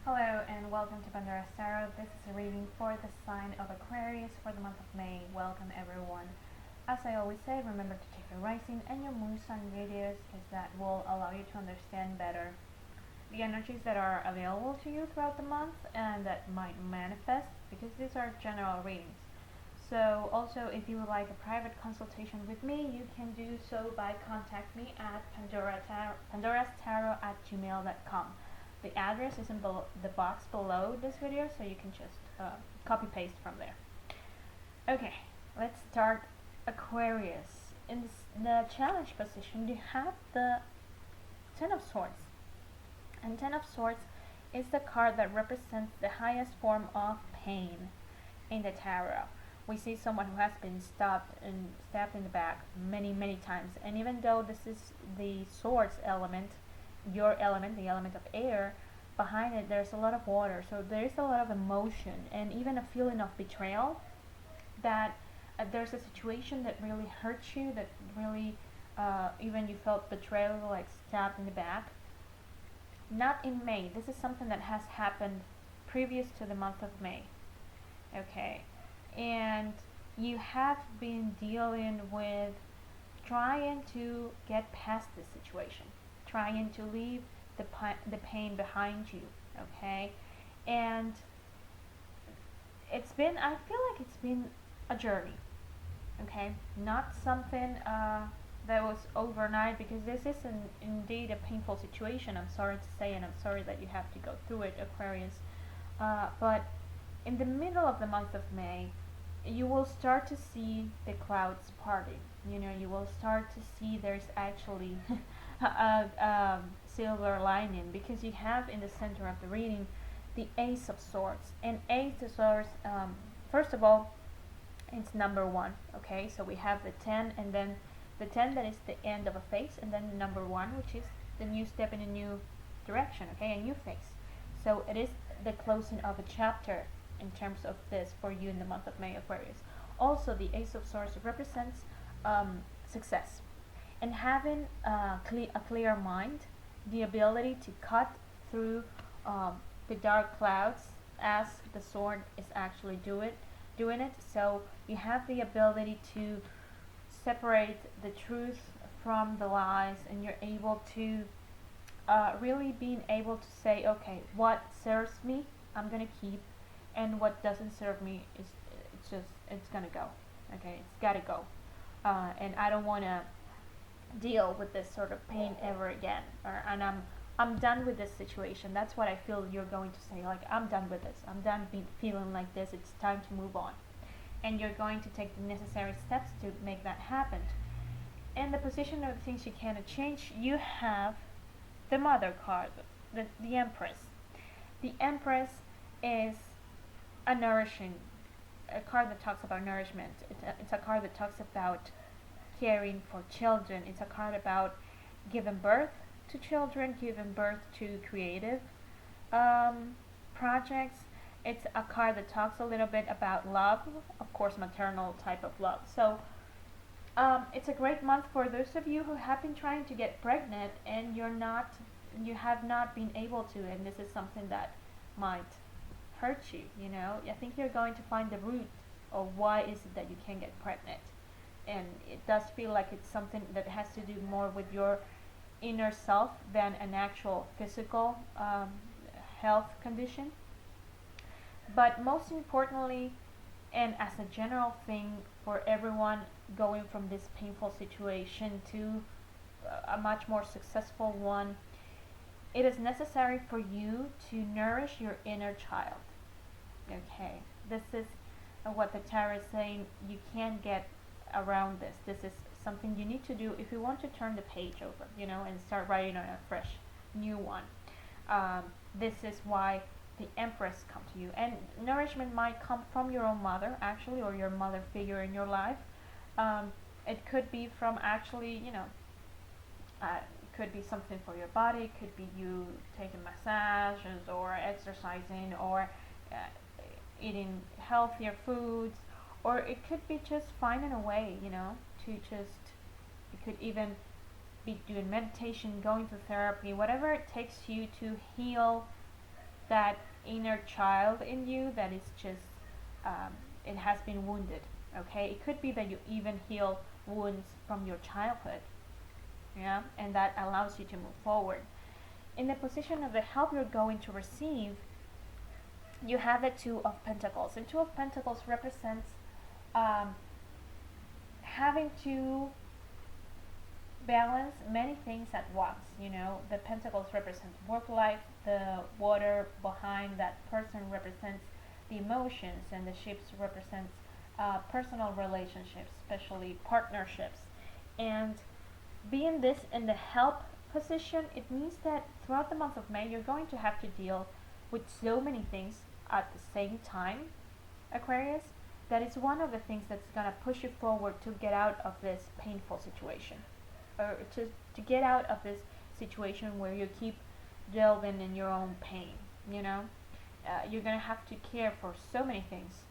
Hello and welcome to Pandora's Tarot. This is a reading for the sign of Aquarius for the month of May. Welcome everyone. As I always say, remember to check your rising and your moon sign videos because that will allow you to understand better the energies that are available to you throughout the month and that might manifest, because these are general readings. So also, if you would like a private consultation with me, you can do so by contacting me at pandorastarot@gmail.com. The address is in the box below this video, so you can just copy paste from there. Okay, let's start. Aquarius. In the challenge position, you have the Ten of Swords. And Ten of Swords is the card that represents the highest form of pain in the tarot. We see someone who has been stabbed in the back many times, and even though this is the swords element, your element, the element of air, behind it there's a lot of water, so there is a lot of emotion and even a feeling of betrayal, that there's a situation that really hurts you, that really even you felt betrayal, like stabbed in the back. Not in May. This is something that has happened previous to the month of May. Okay, and you have been dealing with trying to get past this situation, trying to leave the pain behind you. Okay, and I feel like it's been a journey. Okay, not something that was overnight, because this is indeed a painful situation, I'm sorry to say, and I'm sorry that you have to go through it, Aquarius. But in the middle of the month of May, you will start to see the clouds parting. You will start to see there's actually a silver lining, because you have in the center of the reading the Ace of Swords. And Ace of Swords, first of all, it's number 1. Okay, so we have the 10, and then the 10 that is the end of a phase, and then the number 1, which is the new step in a new direction. Okay, a new phase. So it is the closing of a chapter in terms of this for you in the month of May, Aquarius. Also, the Ace of Swords represents success and having a clear mind, the ability to cut through the dark clouds as the sword is actually doing it. So you have the ability to separate the truth from the lies, and you're able to really being able to say, okay, what serves me I'm gonna keep, and what doesn't serve me it's gonna go. Okay, it's gotta go, and I don't want to deal with this sort of pain ever again, and I'm done with this situation. That's what I feel you're going to say, like, I'm done with this, I'm done feeling like this, it's time to move on. And you're going to take the necessary steps to make that happen. In the position of things you cannot change, you have the Mother card, the Empress. The Empress is a card that talks about nourishment. It's a card that talks about caring for children. It's a card about giving birth to children, giving birth to creative projects. It's a card that talks a little bit about love, of course, maternal type of love. So it's a great month for those of you who have been trying to get pregnant and you have not been able to, and this is something that might hurt you. I think you're going to find the root of why is it that you can't get pregnant, and it does feel like it's something that has to do more with your inner self than an actual physical health condition. But most importantly, and as a general thing for everyone going from this painful situation to a much more successful one, it is necessary for you to nourish your inner child. Okay, this is what the tarot is saying. You can't get around this. This is something you need to do if you want to turn the page over, and start writing on a fresh new one. This is why the Empress come to you, and nourishment might come from your own mother, actually, or your mother figure in your life. It could be from actually, could be something for your body. It could be you taking massages or exercising or eating healthier foods, or it could be just finding a way, to just, it could even be doing meditation, going to therapy, whatever it takes you to heal that inner child in you that is just it has been wounded. Okay, it could be that you even heal wounds from your childhood, yeah, and that allows you to move forward. In the position of the help you're going to receive, you have the Two of Pentacles, and Two of Pentacles represents having to balance many things at once. You know, the pentacles represent work life, the water behind that person represents the emotions, and the ships represents personal relationships, especially partnerships. And being this in the help position, it means that throughout the month of May you're going to have to deal with so many things at the same time, Aquarius, that is one of the things that's going to push you forward to get out of this painful situation, or to get out of this situation where you keep delving in your own pain. You know, you're going to have to care for so many things,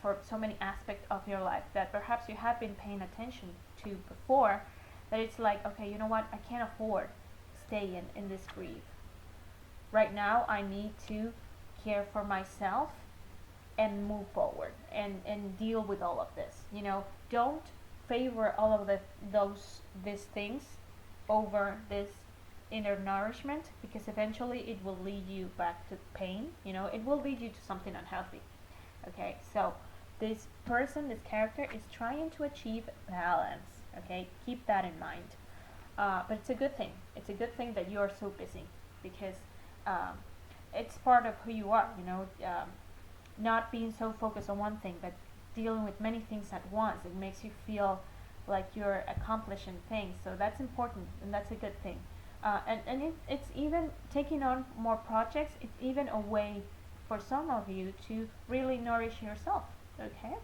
for so many aspects of your life that perhaps you have been paying attention to before, that it's like, okay, you know what, I can't afford staying in this grief. Right now I need to care for myself and move forward and deal with all of this. You know, don't favor all of these things over this inner nourishment, because eventually it will lead you back to pain. You know, it will lead you to something unhealthy. Okay, so this person, this character is trying to achieve balance. Okay, keep that in mind. But it's a good thing. It's a good thing that you are so busy, because it's part of who you are. You know, not being so focused on one thing, but dealing with many things at once. It makes you feel like you're accomplishing things. So that's important, and that's a good thing. It's even taking on more projects. It's even a way for some of you to really nourish yourself. Okay,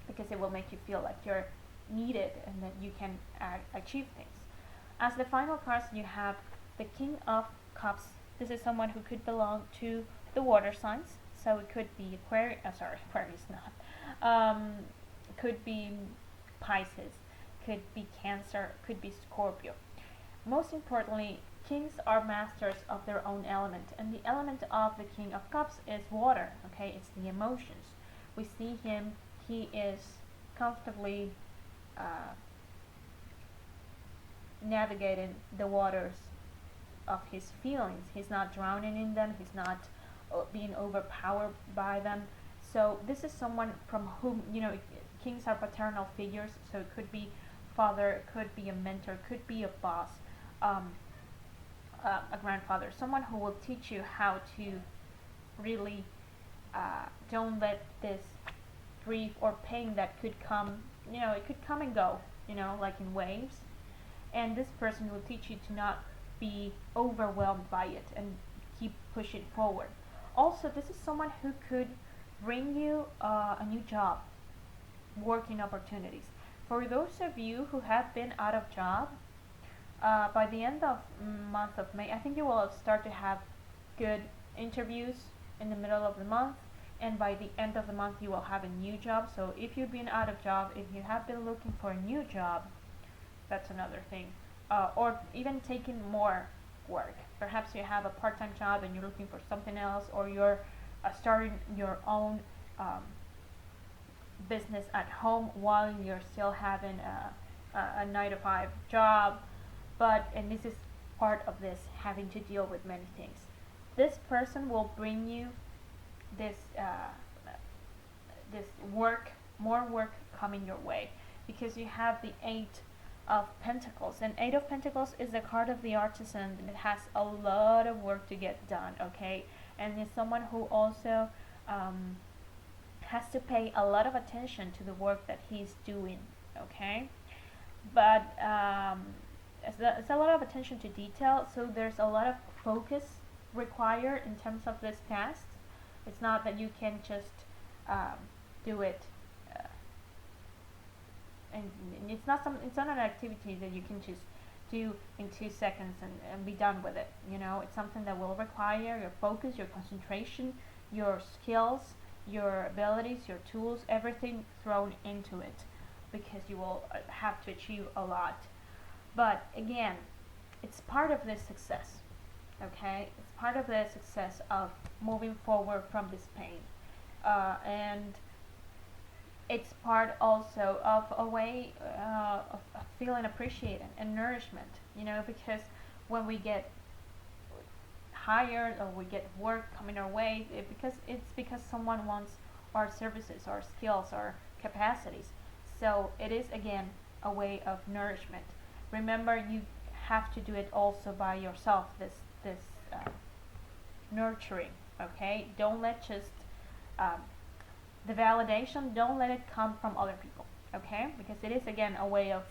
because it will make you feel like you're needed and that you can achieve things. As the final cards, you have the King of Cups. This is someone who could belong to the water signs, so it could be Aquarius. Aquarius not. Could be Pisces, could be Cancer, could be Scorpio. Most importantly, kings are masters of their own element, and the element of the King of Cups is water. Okay, it's the emotions. We see him; he is comfortably navigating the waters of his feelings. He's not drowning in them. He's not being overpowered by them. So this is someone from whom, you know, kings are paternal figures. So it could be father, could be a mentor, could be a boss, a grandfather, someone who will teach you how to really don't let this grief or pain that could come, you know, it could come and go, you know, like in waves. And this person will teach you to not be overwhelmed by it and keep pushing forward. Also, this is someone who could bring you a new job, working opportunities. For those of you who have been out of job, by the end of month of May, I think you will start to have good interviews in the middle of the month, and by the end of the month you will have a new job. So if you've been out of job, if you have been looking for a new job, that's another thing. Or even taking more work. Perhaps you have a part-time job and you're looking for something else, or you're starting your own business at home while you're still having a 9 to 5 job. And this is part of this, having to deal with many things. This person will bring you this this work, more work coming your way, because you have the 8 of Pentacles, and 8 of Pentacles is the card of the artisan, and it has a lot of work to get done. Okay, and it's someone who also has to pay a lot of attention to the work that he's doing. Okay, but it's a lot of attention to detail, so there's a lot of focus required in terms of this task. It's not that you can just do it, and it's not an activity that you can just do in 2 seconds and be done with it. You know, it's something that will require your focus, your concentration, your skills, your abilities, your tools, everything thrown into it, because you will have to achieve a lot. But again, it's part of this success. Okay, it's part of the success of moving forward from this pain, and it's part also of a way of feeling appreciated and nourishment. Because when we get hired or we get work coming our way, because someone wants our services, our skills, our capacities. So it is again a way of nourishment. Remember, you have to do it also by yourself. This nurturing. Okay, don't let just um, the validation. Don't let it come from other people. Okay, because it is again a way of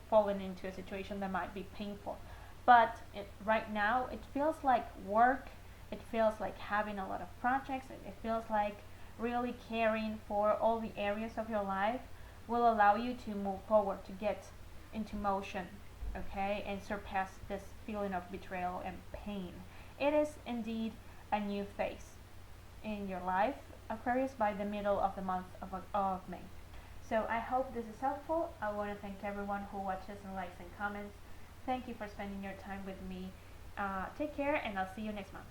falling into a situation that might be painful. But right now, it feels like work. It feels like having a lot of projects. It feels like really caring for all the areas of your life will allow you to move forward, to get into motion, okay, and surpass this feeling of betrayal and pain. It is indeed a new phase in your life, Aquarius, by the middle of the month of May. So I hope this is helpful. I want to thank everyone who watches and likes and comments. Thank you for spending your time with me. Take care, and I'll see you next month.